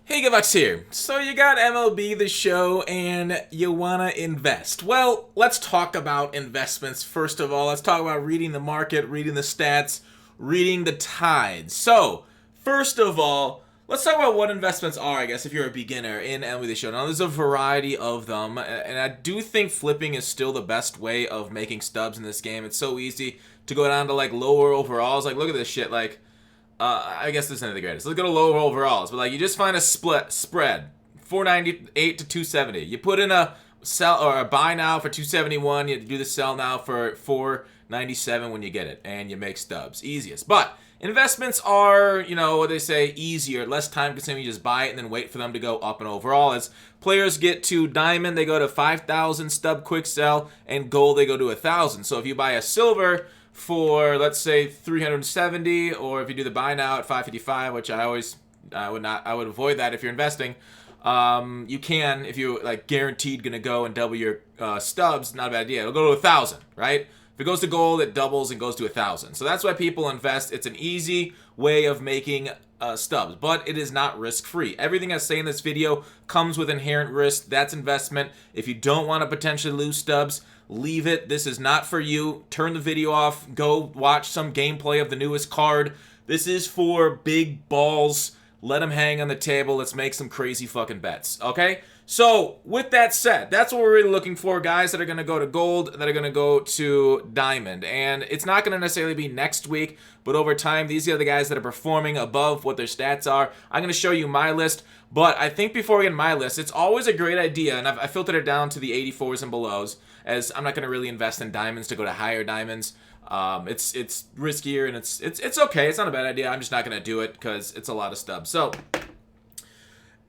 Hey, Gavax here. So you got MLB The Show and you wanna invest. Well, let's talk about investments first of all. Let's talk about reading the market, reading the stats, reading the tides. So, first of all, let's talk about what investments are, I guess, if you're a beginner in MLB The Show. Now, there's a variety of them, and I do think flipping is still the best way of making stubs in this game. It's so easy to go down to, like, lower overalls. Like, look at this shit, like... I guess this isn't the greatest. Let's go to lower overalls, but like you just find a spread, 498 to 270. You put in a sell or a buy now for 271. You do the sell now for 497 when you get it, and you make stubs. Easiest. But investments are, what they say, easier, less time consuming. You just buy it and then wait for them to go up and overall. As players get to diamond, they go to 5,000 stub quick sell, and gold they go to 1,000. So if you buy a silver for, let's say, 370, or if you do the buy now at 555, which I would avoid that if you're investing. You can, if you're like guaranteed gonna go and double your stubs, not a bad idea. It'll go to 1,000, right? If it goes to gold, it doubles and goes to 1,000. So that's why people invest. It's an easy way of making stubs, but it is not risk-free. Everything I say in this video comes with inherent risk. That's investment. If you don't want to potentially lose stubs, leave it. This is not for you. Turn the video off. Go watch some gameplay of the newest card. This is for big balls. Let them hang on the table. Let's make some crazy fucking bets, okay? So, with that said, that's what we're really looking for, guys that are going to go to gold, that are going to go to diamond. And it's not going to necessarily be next week, but over time, these are the guys that are performing above what their stats are. I'm going to show you my list, but I think before we get my list, it's always a great idea, and I filtered it down to the 84s and belows, as I'm not going to really invest in diamonds to go to higher diamonds. It's riskier, and it's okay. It's not a bad idea. I'm just not going to do it because it's a lot of stubs. So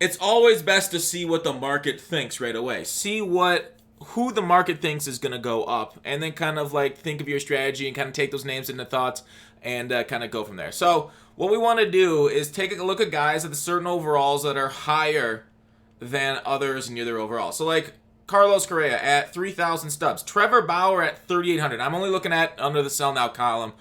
it's always best to see what the market thinks right away. See who the market thinks is going to go up, and then kind of like think of your strategy and kind of take those names into thoughts and kind of go from there. So what we want to do is take a look at guys at the certain overalls that are higher than others near their overall. So like Carlos Correa at 3,000 stubs. Trevor Bauer at 3,800. I'm only looking at under the sell now column.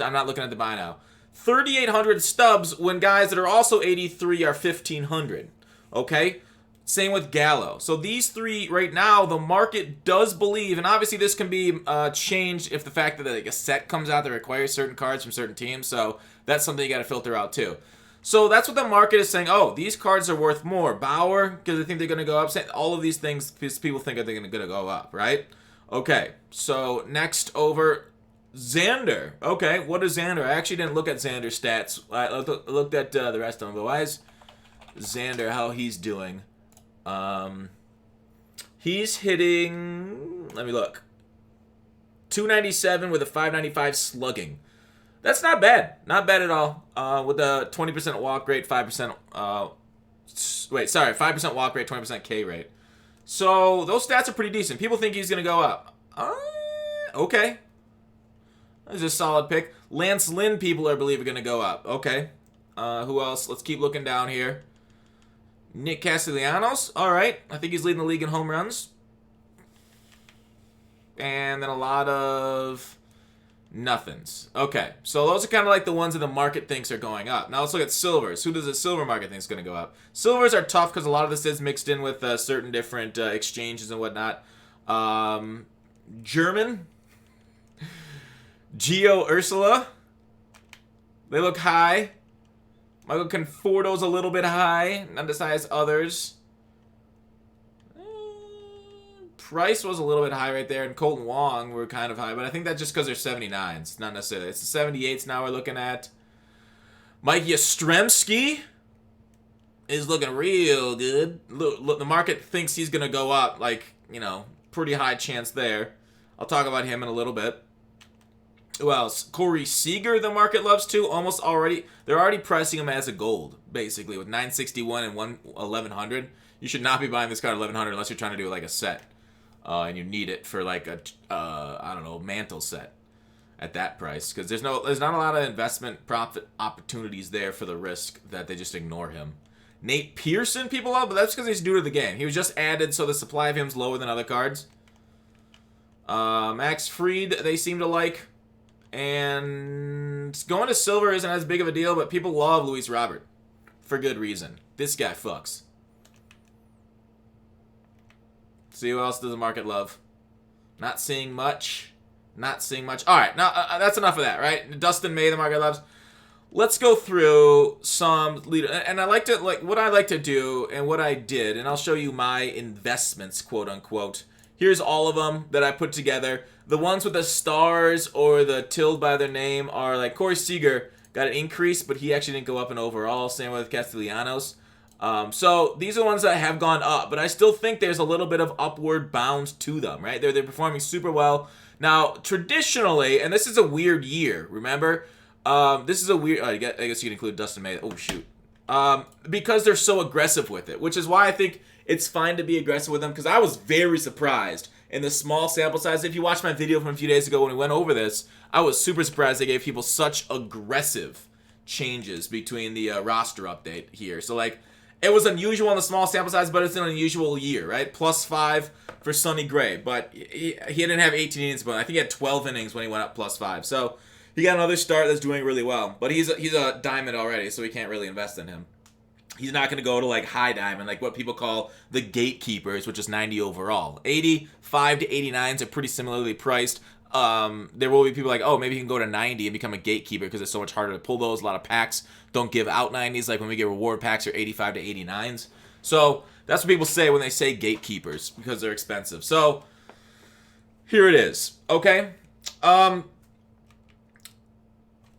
I'm not looking at the buy now. 3,800 stubs when guys that are also 83 are 1,500. Okay? Same with Gallo. So these three right now, the market does believe, and obviously this can be changed if the fact that like a set comes out that requires certain cards from certain teams. So that's something you got to filter out too. So that's what the market is saying. Oh, these cards are worth more. Bauer, because I think they're going to go up. All of these things people think are they're going to go up, right? Okay, so next over, Xander. Okay, what is Xander? I actually didn't look at Xander's stats. I looked at the rest of them. But why is Xander, how he's doing? He's hitting, let me look, 297 with a 595 slugging. That's not bad. Not bad at all. With a 20% walk rate, 5%, 5% walk rate, 20% K rate. So those stats are pretty decent. People think he's going to go up. Okay. That's a solid pick. Lance Lynn, people are believe are going to go up. Okay. Who else? Let's keep looking down here. Nick Castellanos. All right. I think he's leading the league in home runs. And then a lot of nothings. Okay, so those are kind of like the ones that the market thinks are going up. Now let's look at silvers. Who does the silver market think is going to go up? Silvers are tough because a lot of this is mixed in with certain different exchanges and whatnot. German, Gio Ursula, they look high. Michael Conforto's a little bit high, not as high as others. Price was a little bit high right there, and Colton Wong were kind of high, but I think that's just because they're 79s, not necessarily. It's the 78s now we're looking at. Mike Yastrzemski is looking real good. Look, the market thinks he's going to go up, like, pretty high chance there. I'll talk about him in a little bit. Who else? Corey Seager, the market loves too. They're already pricing him as a gold, basically, with 961 and 1100. You should not be buying this card at 1100 unless you're trying to do like a set. And you need it for like a, mantle set at that price. Because there's not a lot of investment profit opportunities there for the risk that they just ignore him. Nate Pearson, people love, but that's because he's new to the game. He was just added, so the supply of him is lower than other cards. Max Fried, they seem to like. And going to silver isn't as big of a deal, but people love Luis Robert. for good reason. This guy fucks. See who else does the market love? Not seeing much. Not seeing much. All right, now that's enough of that, right? Dustin May, the market loves. Let's go through some leader, and what I like to do, and what I did, and I'll show you my investments, quote unquote. Here's all of them that I put together. The ones with the stars or the tilde by their name are like Corey Seager got an increase, but he actually didn't go up in overall. Same with Castellanos. So these are the ones that have gone up, but I still think there's a little bit of upward bound to them, right? They're performing super well. Now, traditionally, and this is a weird year, remember? This is a weird... I guess you can include Dustin May. Oh, shoot. Because they're so aggressive with it, which is why I think it's fine to be aggressive with them, because I was very surprised in the small sample size. If you watched my video from a few days ago when we went over this, I was super surprised they gave people such aggressive changes between the roster update here. So, like, it was unusual in the small sample size, but it's an unusual year, right? +5 for Sonny Gray, but he didn't have 18 innings, but I think he had 12 innings when he went up +5. So he got another start that's doing really well, but he's a diamond already, so we can't really invest in him. He's not going to go to like high diamond, like what people call the gatekeepers, which is 90 overall. 85 to 89s are pretty similarly priced. There will be people like, oh, maybe he can go to 90 and become a gatekeeper because it's so much harder to pull those. A lot of packs don't give out 90s, like when we get reward packs are 85 to 89s. So that's what people say when they say gatekeepers, because they're expensive. So here it is, okay? Oh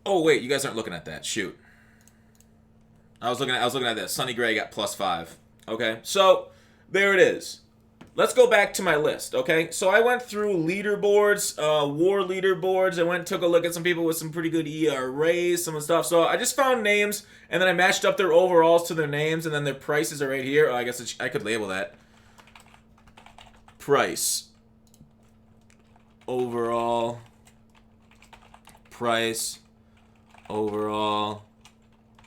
wait, you guys aren't looking at that. Shoot. I was looking at this. Sonny Gray got +5. Okay, so there it is. Let's go back to my list, okay? So I went through leaderboards, war leaderboards. I went and took a look at some people with some pretty good ERAs, some stuff. So I just found names, and then I matched up their overalls to their names, and then their prices are right here. Oh, I guess I could label that. Price. Overall. Price. Overall.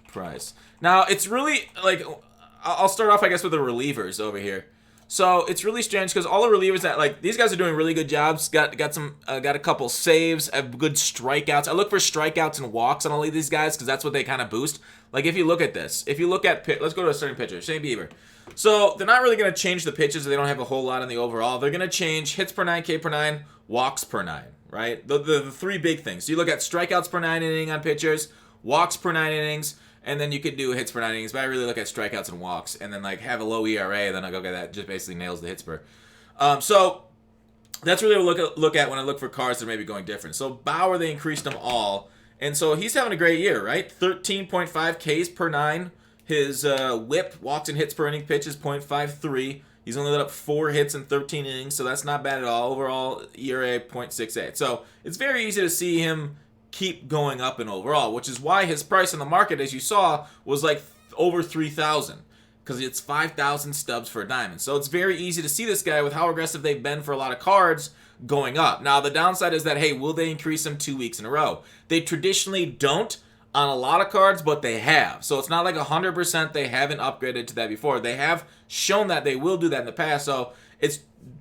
Price. Now, it's really, like, I'll start off, I guess, with the relievers over here. So it's really strange because all the relievers that, like, these guys are doing really good jobs. Got a couple saves, have good strikeouts. I look for strikeouts and walks on all of these guys because that's what they kind of boost. Like, if you look at this, let's go to a starting pitcher, Shane Bieber. So they're not really going to change the pitches. They don't have a whole lot in the overall. They're going to change hits per 9, K per 9, walks per 9, right? The three big things. So you look at strikeouts per 9 inning on pitchers, walks per 9 innings, and then you could do hits per 9 innings, but I really look at strikeouts and walks, and then like have a low ERA, and then I go, okay, that just basically nails the hits per. So that's really what I look at when I look for cards that are maybe going different. So Bauer, they increased them all, and so he's having a great year, right? 13.5 Ks per 9. His whip, walks and hits per inning pitch is .53. He's only let up 4 hits in 13 innings, so that's not bad at all. Overall ERA .68. So it's very easy to see him keep going up in overall, which is why his price in the market, as you saw, was like over 3,000, because it's 5,000 stubs for a diamond. So it's very easy to see this guy with how aggressive they've been for a lot of cards going up. Now the downside is that, hey, will they increase them 2 weeks in a row? They traditionally don't on a lot of cards, but they have. So it's not like 100% they haven't upgraded to that before. They have shown that they will do that in the past.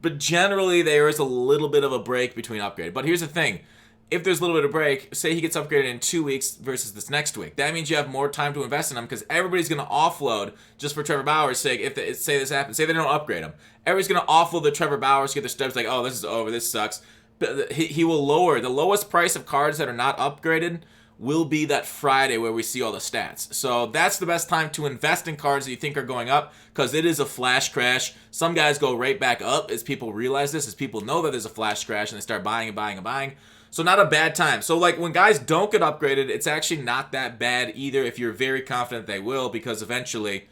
But generally there is a little bit of a break between upgrade. But here's the thing. If there's a little bit of break, say he gets upgraded in 2 weeks versus this next week, that means you have more time to invest in him because everybody's going to offload just for Trevor Bauer's sake. Say this happens, say they don't upgrade him, everybody's going to offload the Trevor Bauer's, get their stubs like, oh, this is over, this sucks. But he will lower the lowest price of cards that are not upgraded will be that Friday where we see all the stats. So that's the best time to invest in cards that you think are going up because it is a flash crash. Some guys go right back up as people realize this, as people know that there's a flash crash and they start buying and buying and buying. So not a bad time. So like when guys don't get upgraded, it's actually not that bad either if you're very confident they will, because eventually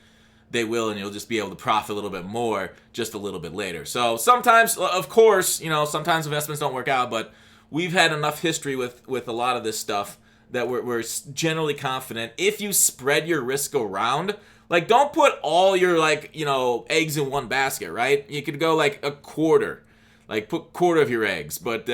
they will and you'll just be able to profit a little bit more just a little bit later. So sometimes, of course, sometimes investments don't work out, but we've had enough history with a lot of this stuff that we're generally confident. If you spread your risk around, like don't put all your eggs in one basket, right? You could go like a quarter. Like put quarter of your eggs, but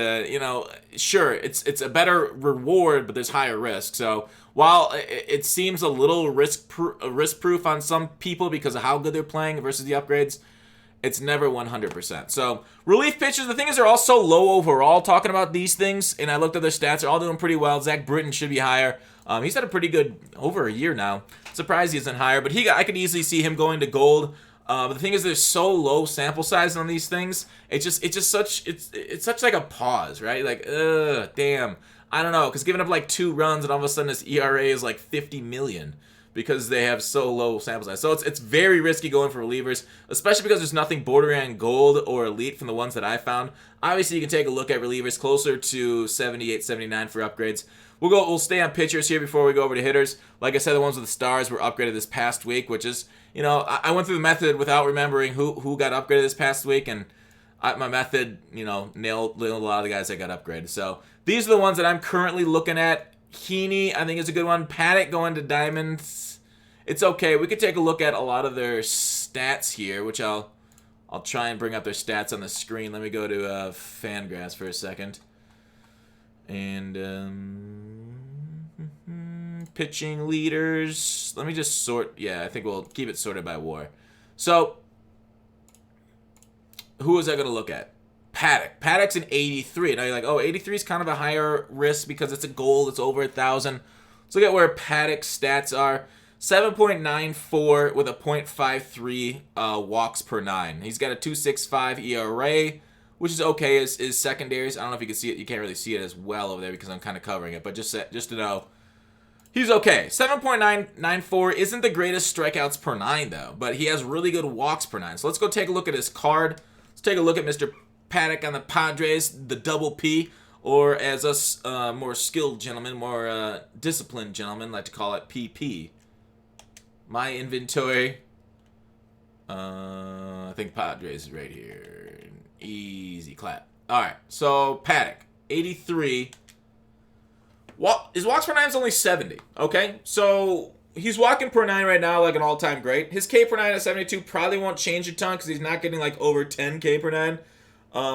sure, it's a better reward, but there's higher risk. So while it seems a little risk proof on some people because of how good they're playing versus the upgrades, it's never 100%. So relief pitchers, the thing is they're all so low overall. Talking about these things, and I looked at their stats, they're all doing pretty well. Zach Britton should be higher. He's had a pretty good over a year now. Surprised he isn't higher, but I could easily see him going to gold. But the thing is, there's so low sample size on these things. It's such like a pause, right? Like, damn. I don't know, because giving up like 2 runs and all of a sudden his ERA is like 50 million because they have so low sample size. So it's very risky going for relievers, especially because there's nothing borderline gold or elite from the ones that I found. Obviously, you can take a look at relievers closer to 78, 79 for upgrades. We'll stay on pitchers here before we go over to hitters. Like I said, the ones with the stars were upgraded this past week, which is, you know, I went through the method without remembering who got upgraded this past week, and my method, you know, nailed a lot of the guys that got upgraded. So these are the ones that I'm currently looking at. Heaney, I think, is a good one. Paddock going to Diamonds. It's okay. We could take a look at a lot of their stats here, which I'll try and bring up their stats on the screen. Let me go to Fangraphs for a second. And pitching leaders. Let me just sort. Yeah, I think we'll keep it sorted by WAR. So who is I going to look at? Paddock. Paddock's an 83. Now you're like, oh, 83 is kind of a higher risk because it's a gold. It's over 1,000. Let's look at where Paddock's stats are. 7.94 with a .53 walks per 9. He's got a 2.65 ERA, which is okay as secondaries. I don't know if you can see it. You can't really see it as well over there because I'm kind of covering it. But just to know, he's okay. 7.994 isn't the greatest strikeouts per 9, though. But he has really good walks per 9. So let's go take a look at his card. Let's take a look at Mr. Paddock on the Padres, the double P. Or as us more skilled gentlemen, more disciplined gentlemen like to call it, PP. My inventory. I think Padres is right here. Easy clap. All right. So Paddock, 83. His walks per 9 is only 70. Okay. So he's walking per 9 right now like an all-time great. His K per 9 at 72 probably won't change a ton because he's not getting like over 10 K per 9.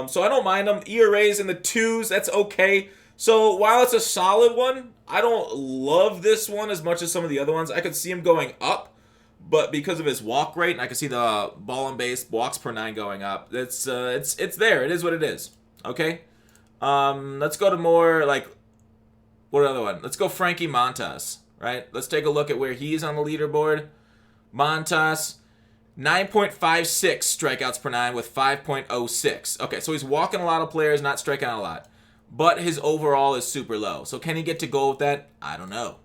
So I don't mind him. ERAs in the 2s. That's okay. So while it's a solid one, I don't love this one as much as some of the other ones. I could see him going up, but because of his walk rate, and I can see the ball and base walks per 9 going up. It's there. It is what it is. Okay. Let's go to more like what other one? Let's go Frankie Montas. Right. Let's take a look at where he's on the leaderboard. Montas, 9.56 strikeouts per 9 with 5.06. Okay, so he's walking a lot of players, not striking out a lot. But his overall is super low. So can he get to goal with that? I don't know.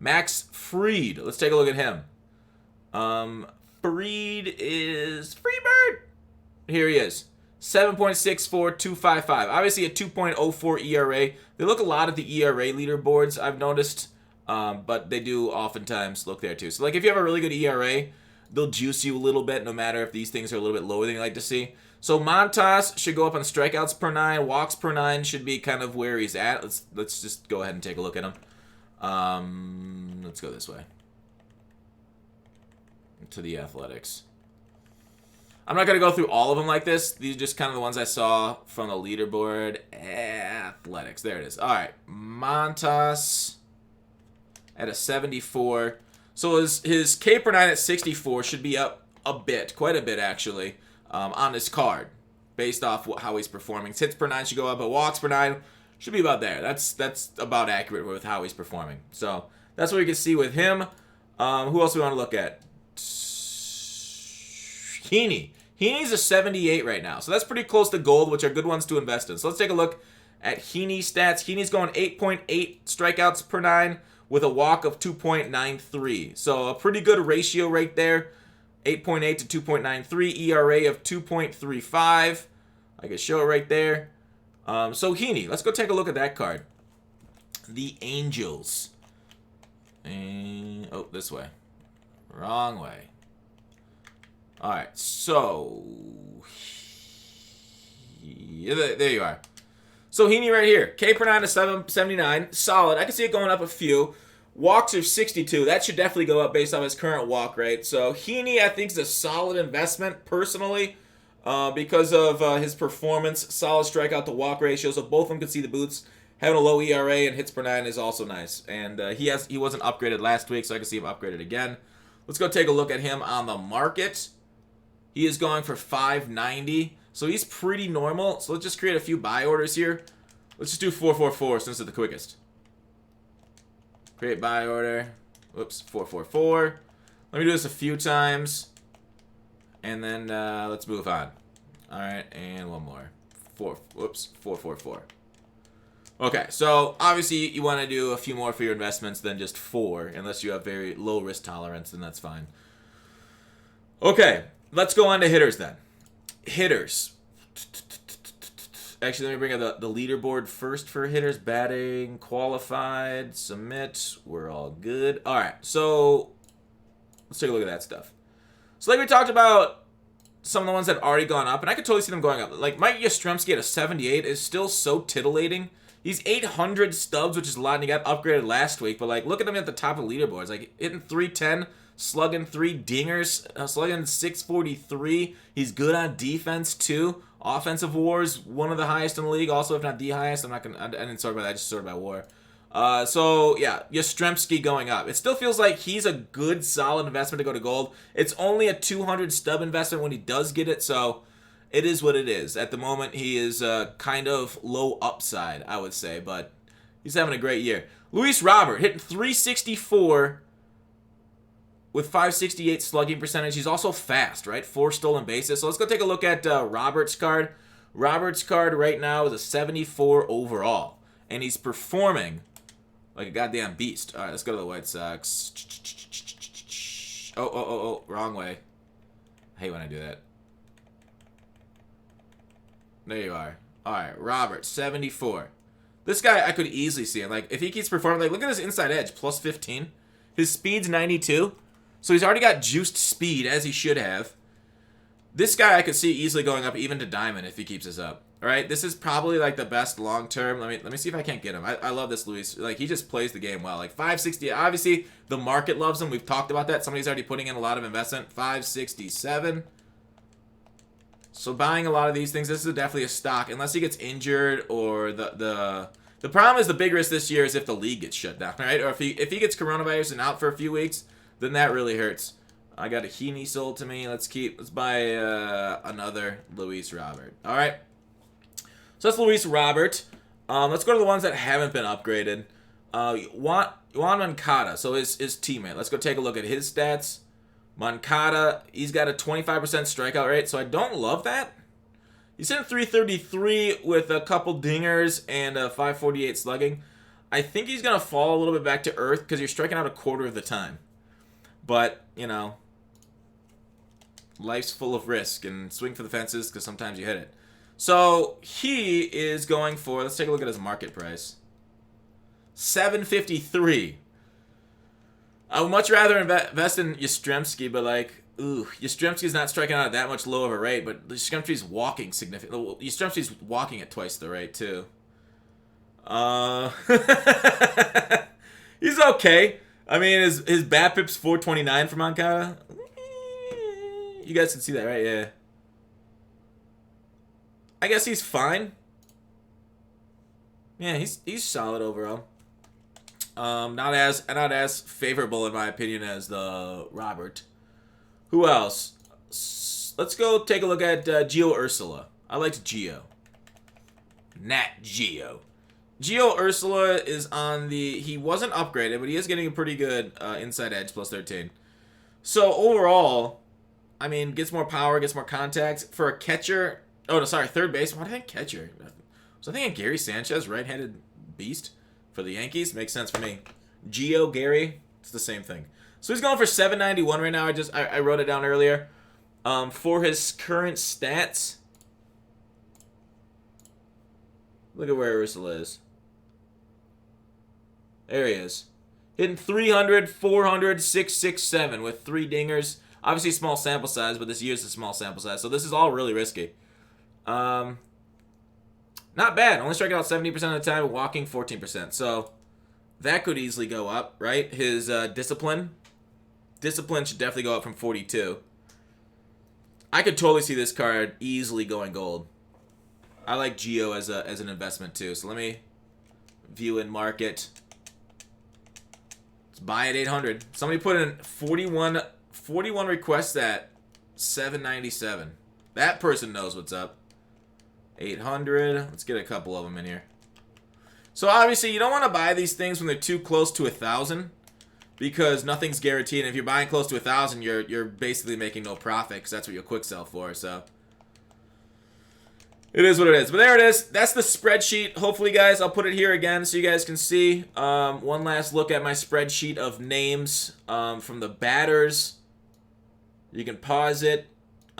Max Fried. Let's take a look at him. Fried is Freebird. Here he is. 7.64, 2.55. Obviously a 2.04 ERA. They look a lot at the ERA leaderboards, I've noticed. But they do oftentimes look there too. So like if you have a really good ERA, they'll juice you a little bit no matter if these things are a little bit lower than you like to see. So Montas should go up on strikeouts per 9. Walks per 9 should be kind of where he's at. Let's just go ahead and take a look at him. Let's go this way. To the Athletics. I'm not going to go through all of them like this. These are just kind of the ones I saw from the leaderboard. Athletics. There it is. All right. Montas at a 74. So his K per 9 at 64 should be up a bit. Quite a bit, actually. On his card, based off how he's performing. His hits per 9 should go up, but walks per 9 should be about there. That's about accurate with how he's performing. So that's what we can see with him. Who else do we want to look at? Heaney. Heaney's a 78 right now, so that's pretty close to gold, which are good ones to invest in. So let's take a look at Heaney's stats. Heaney's going 8.8 strikeouts per 9 with a walk of 2.93. So a pretty good ratio right there. 8.8 to 2.93, ERA of 2.35. I can show it right there. So Heaney, let's go take a look at that card. The Angels. And, oh, this way. Wrong way. All right, so there you are. So Heaney right here. K per 9 is 779. Solid. I can see it going up a few. Walks are 62. That should definitely go up based on his current walk rate. So Heaney, I think, is a solid investment personally because of his performance. Solid strikeout to walk ratio. So both of them could see the boots. Having a low ERA and hits per 9 is also nice. And he wasn't upgraded last week, so I can see him upgraded again. Let's go take a look at him on the market. He is going for 590. So he's pretty normal. So let's just create a few buy orders here. Let's just do 444 since it's the quickest. Create buy order. Whoops, 444. Let me do this a few times. And then let's move on. Alright, and one more. 444. Okay, so obviously you want to do a few more for your investments than just 4, unless you have very low risk tolerance, then that's fine. Okay, let's go on to hitters then. Hitters. Actually, let me bring up the leaderboard first for hitters. Batting, qualified, submit. We're all good. All right, so let's take a look at that stuff. So like we talked about, some of the ones that have already gone up, and I could totally see them going up. Like Mike Yastrzemski at a 78 is still so titillating. He's 800 stubs, which is a lot, and he got upgraded last week. But like, look at him at the top of the leaderboards, like hitting 310, slugging 3 dingers, slugging 643. He's good on defense too. Offensive WAR is one of the highest in the league, also if not the highest. I didn't sort about that, I just sorted by WAR. So yeah, Yastrzemski going up. It still feels like he's a good, solid investment to go to gold. It's only a 200 stub investment when he does get it, so it is what it is. At the moment, he is kind of low upside, I would say, but he's having a great year. Luis Robert hitting 364 with 568 slugging percentage. He's also fast, right? 4 stolen bases. So let's go take a look at Robert's card. Robert's card right now is a 74 overall, and he's performing like a goddamn beast. All right, let's go to the White Sox. Oh, wrong way. I hate when I do that. There you are. All right, Robert, 74. This guy, I could easily see him. Like, if he keeps performing, like, look at his inside edge, plus 15. His speed's 92. So he's already got juiced speed, as he should have. This guy I could see easily going up even to diamond if he keeps this up. All right, this is probably like the best long term. Let me see if I can't get him. I love this Luis. Like, he just plays the game well. Like 560. Obviously, the market loves him. We've talked about that. Somebody's already putting in a lot of investment. 567. So buying a lot of these things. This is definitely a stock, unless he gets injured or the problem is the big risk this year is if the league gets shut down, right? Or if he gets coronavirus and out for a few weeks, then that really hurts. I got a Heaney sold to me. Let's buy another Luis Robert. All right. So that's Luis Robert. Let's go to the ones that haven't been upgraded. Juan Moncada, so his teammate. Let's go take a look at his stats. Moncada, he's got a 25% strikeout rate, so I don't love that. He's hitting 333 with a couple dingers and a 548 slugging. I think he's going to fall a little bit back to earth because you're striking out a quarter of the time. But, you know, life's full of risk, and swing for the fences because sometimes you hit it. So he is going for, let's take a look at his market price. $753. I would much rather invest in Yastrzemski, but like, Yastrzemski's not striking out at that much low of a rate, but Yastrzemski's walking significantly. Yastrzemski's walking at twice the rate too. He's okay. I mean, his BABIP's 429 for Moncada. You guys can see that, right? Yeah. I guess he's fine. Yeah, he's solid overall. Not as favorable in my opinion as the Robert. Who else? Let's go take a look at Gio Urshela. I liked Gio. Nat Gio. Gio Urshela is on the... He wasn't upgraded, but he is getting a pretty good inside edge, plus 13. So overall, I mean, gets more power, gets more contact. For a catcher... Oh, no, sorry, third base. Why did I think catcher? Was I thinking Gary Sanchez, right-handed beast for the Yankees? Makes sense for me. Gio, Gary, it's the same thing. So he's going for 791 right now. I wrote it down earlier. For his current stats, look at where Urshela is. There he is. Hitting 300, 400, 667 with 3 dingers. Obviously small sample size, but this year's a small sample size. So this is all really risky. Not bad. Only striking out 70% of the time, walking 14%. So that could easily go up, right? His discipline should definitely go up from 42. I could totally see this card easily going gold. I like Gio as an investment too. So let me view in market. Let's buy at 800. Somebody put in 41 requests at 797. That person knows what's up. 800. Let's get a couple of them in here. So obviously you don't want to buy these things when they're too close to 1,000 because nothing's guaranteed. And if you're buying close to 1,000, you're basically making no profit because that's what you'll quick sell for. So it is what it is. But there it is. That's the spreadsheet. Hopefully, guys, I'll put it here again so you guys can see. One last look at my spreadsheet of names from the batters. You can pause it.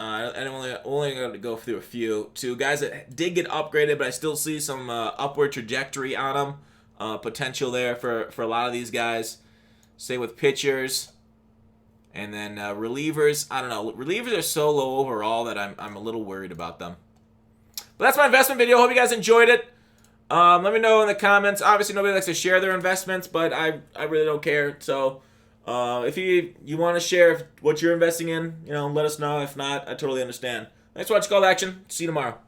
I'm only going to go through a few. Two guys that did get upgraded, but I still see some upward trajectory on them. Potential there for a lot of these guys. Same with pitchers. And then relievers. I don't know. Relievers are so low overall that I'm a little worried about them. But that's my investment video. Hope you guys enjoyed it. Let me know in the comments. Obviously, nobody likes to share their investments, but I really don't care. So if you want to share what you're investing in, let us know. If not, I totally understand. Thanks for watching Call to Action. See you tomorrow.